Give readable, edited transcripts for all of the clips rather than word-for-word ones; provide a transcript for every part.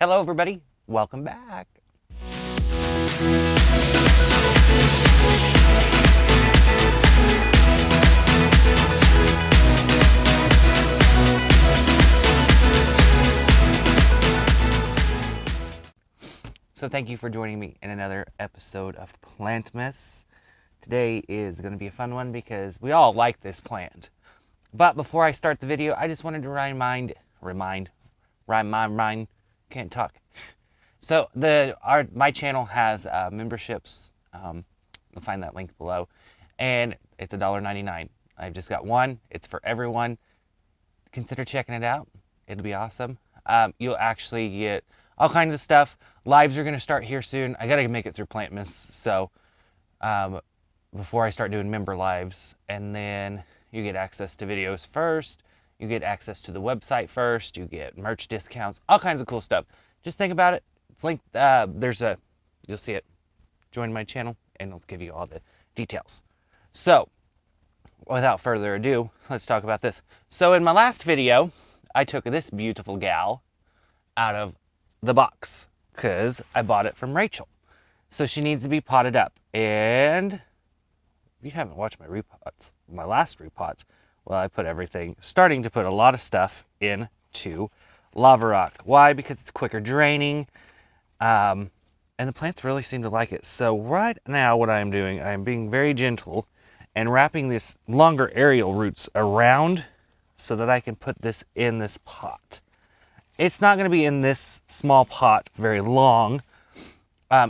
Hello everybody, welcome back. So thank you for joining me in another episode of Plantmas. Today is going to be a fun one because we all like this plant. But before I start the video, I just wanted to can't talk. So my channel has memberships. You'll find that link below, and it's $1.99. I've just got one. It's for everyone. Consider checking it out. It'll be awesome. You'll actually get all kinds of stuff. Lives are going to start here soon. I got to make it through Plantmas, so before I start doing member lives, and then you get access to videos first. You get access to the website first. You get merch discounts, all kinds of cool stuff. Just think about it. It's linked. You'll see it. Join my channel, and it'll give you all the details. So, without further ado, let's talk about this. So, in my last video, I took this beautiful gal out of the box because I bought it from Rachel. So she needs to be potted up. And if you haven't watched my last repots, well, I put starting to put a lot of stuff into lava rock. Why? Because it's quicker draining, and the plants really seem to like it. So right now what I'm doing, I'm being very gentle and wrapping these longer aerial roots around so that I can put this in this pot. It's not going to be in this small pot very long.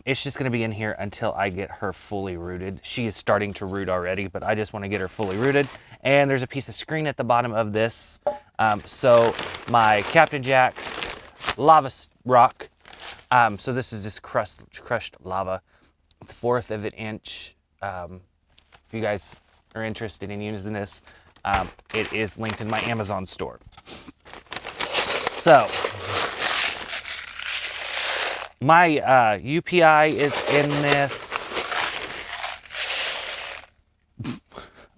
It's just going to be in here until I get her fully rooted. She is starting to root already, but I just want to get her fully rooted. And there's a piece of screen at the bottom of this. So my Captain Jack's lava rock. So this is just crushed lava. It's 1/4 of an inch. If you guys are interested in using this, it is linked in my Amazon store. So my UPI is in this.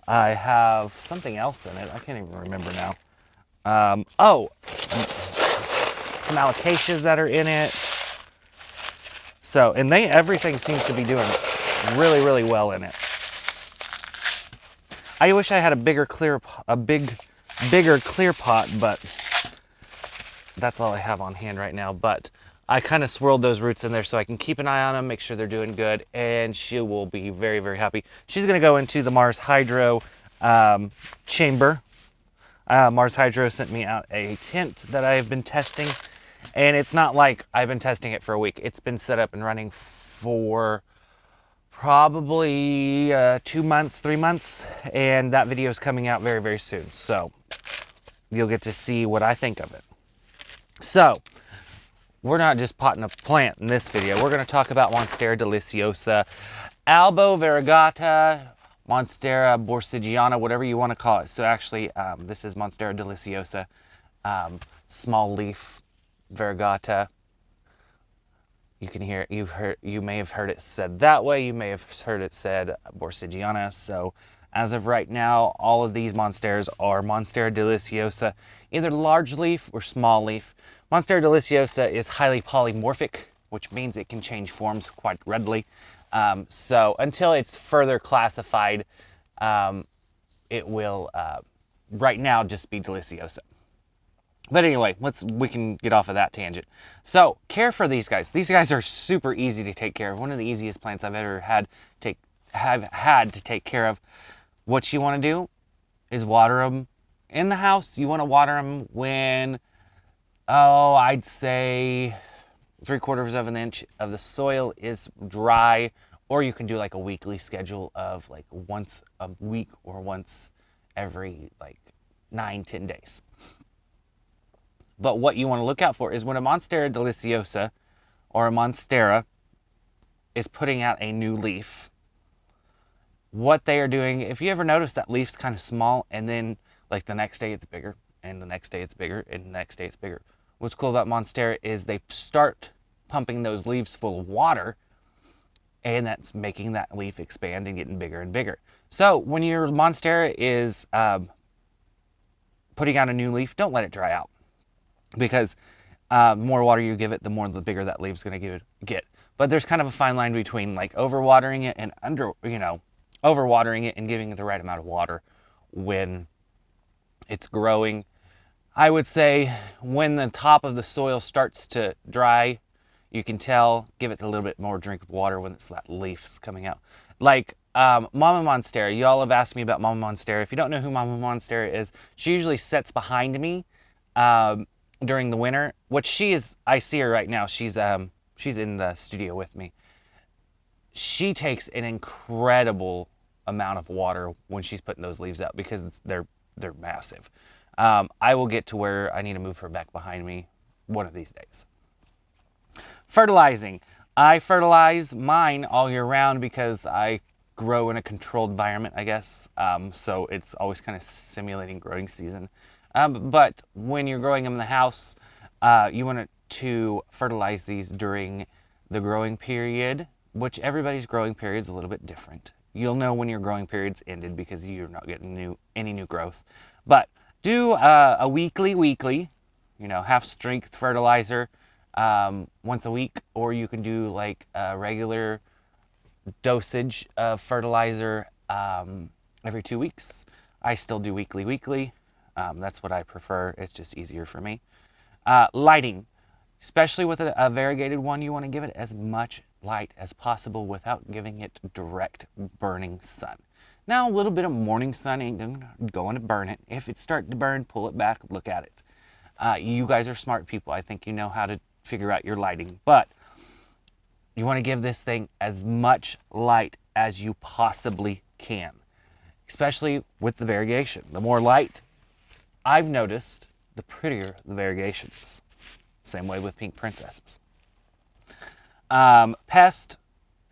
I have something else in it. I can't even remember now. Some alocasias that are in it. So, and everything seems to be doing really, really well in it. I wish I had a bigger clear pot, but that's all I have on hand right now. But I kind of swirled those roots in there so I can keep an eye on them, make sure they're doing good, and she will be very, very happy. She's going to go into the Mars Hydro chamber. Mars Hydro sent me out a tent that I've been testing, and it's not like I've been testing it for a week. It's been set up and running for probably 2 months, 3 months, and that video is coming out very, very soon. So you'll get to see what I think of it. So we're not just potting a plant in this video. We're going to talk about Monstera deliciosa, Albo variegata, Monstera borsigiana, whatever you want to call it. So actually, this is Monstera deliciosa, small leaf variegata. You can hear you may have heard it said that way. You may have heard it said borsigiana. So as of right now, all of these Monsteras are Monstera deliciosa, either large leaf or small leaf. Monstera deliciosa is highly polymorphic, which means it can change forms quite readily. So until it's further classified, it will right now just be deliciosa. But anyway, we can get off of that tangent. So care for these guys. These guys are super easy to take care of. One of the easiest plants I've ever had to take care of. What you want to do is water them in the house. You want to water them when, I'd say 3/4 of an inch of the soil is dry, or you can do like a weekly schedule of like once a week or once every like 9-10 days. But what you want to look out for is when a Monstera deliciosa or a Monstera is putting out a new leaf, what they are doing, if you ever notice that leaf's kind of small and then like the next day it's bigger and the next day it's bigger and the next day it's bigger. What's cool about Monstera is they start pumping those leaves full of water, and that's making that leaf expand and getting bigger and bigger. So when your Monstera is putting out a new leaf, don't let it dry out, because more water you give it, the bigger that leaf's going to get. But there's kind of a fine line between like overwatering it and overwatering it and giving it the right amount of water when it's growing. I would say when the top of the soil starts to dry, you can tell, give it a little bit more drink of water when it's that leaf's coming out. Like Mama Monstera, y'all have asked me about Mama Monstera. If you don't know who Mama Monstera is, she usually sits behind me during the winter. What she is, I see her right now. She's in the studio with me. She takes an incredible amount of water when she's putting those leaves out because they're massive. I will get to where I need to move her back behind me one of these days. Fertilizing. I fertilize mine all year round because I grow in a controlled environment, I guess. So it's always kind of simulating growing season. But when you're growing them in the house, you want to fertilize these during the growing period, which everybody's growing period is a little bit different. You'll know when your growing period's ended because you're not getting any new growth. But do a weekly, half strength fertilizer once a week, or you can do like a regular dosage of fertilizer every 2 weeks. I still do weekly. That's what I prefer. It's just easier for me. Lighting, especially with a variegated one, you want to give it as much light as possible without giving it direct burning sun. Now, a little bit of morning sun ain't going to burn it. If it's starting to burn, pull it back, look at it. You guys are smart people. I think you know how to figure out your lighting. But you want to give this thing as much light as you possibly can, especially with the variegation. The more light, I've noticed, the prettier the variegation is. Same way with pink princesses. Pest,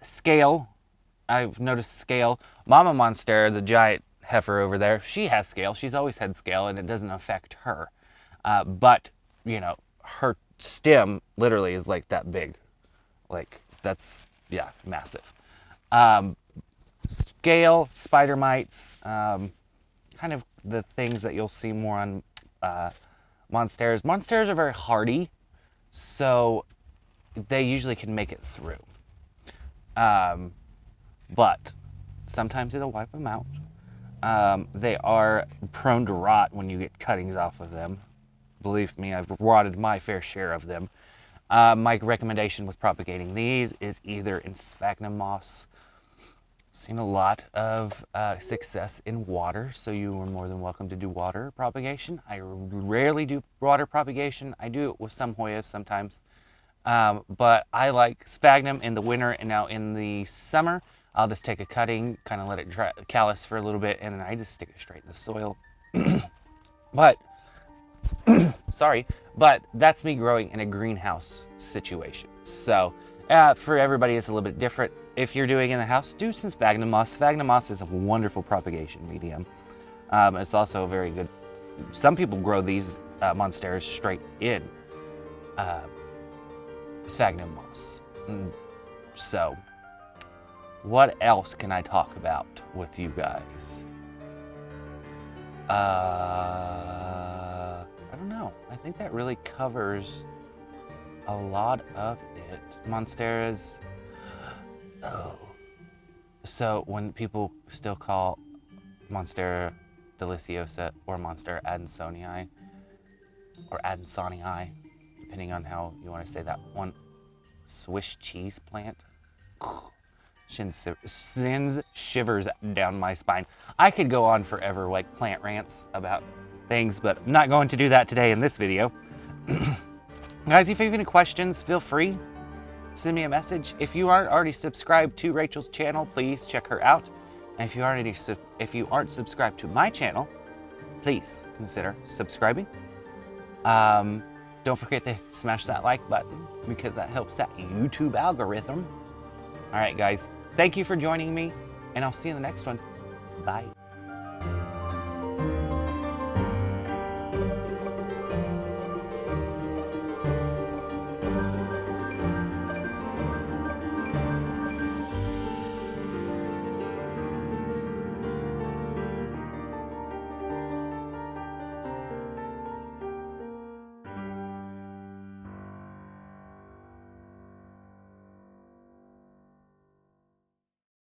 scale. I've noticed scale. Mama Monstera, the giant heifer over there, she has scale. She's always had scale, and it doesn't affect her. But, her stem literally is like that big. Like, that's, massive. Scale, spider mites, kind of the things that you'll see more on Monsteras. Monsteras are very hardy, so they usually can make it through. But sometimes it'll wipe them out. They are prone to rot when you get cuttings off of them. Believe me, I've rotted my fair share of them. My recommendation with propagating these is either in sphagnum moss. Seen a lot of success in water, so you are more than welcome to do water propagation. I rarely do water propagation. I do it with some Hoyas sometimes. But I like sphagnum in the winter, and now in the summer, I'll just take a cutting, kind of let it callus for a little bit, and then I just stick it straight in the soil. But, but that's me growing in a greenhouse situation. So for everybody, it's a little bit different. If you're doing it in the house, do some sphagnum moss. Sphagnum moss is a wonderful propagation medium. It's also very good. Some people grow these Monsteras straight in sphagnum moss. So, what else can I talk about with you guys? I don't know. I think that really covers a lot of it. Monsteras. Oh. So when people still call Monstera deliciosa or Monstera adansonii or adansonii, depending on how you want to say that one, Swiss cheese plant, sends shivers down my spine. I could go on forever like plant rants about things, but I'm not going to do that today in this video. Guys, if you have any questions, feel free. Send me a message. If you aren't already subscribed to Rachel's channel, please check her out. And if you aren't subscribed to my channel, please consider subscribing. Don't forget to smash that like button because that helps that YouTube algorithm. All right, guys, thank you for joining me, and I'll see you in the next one. Bye.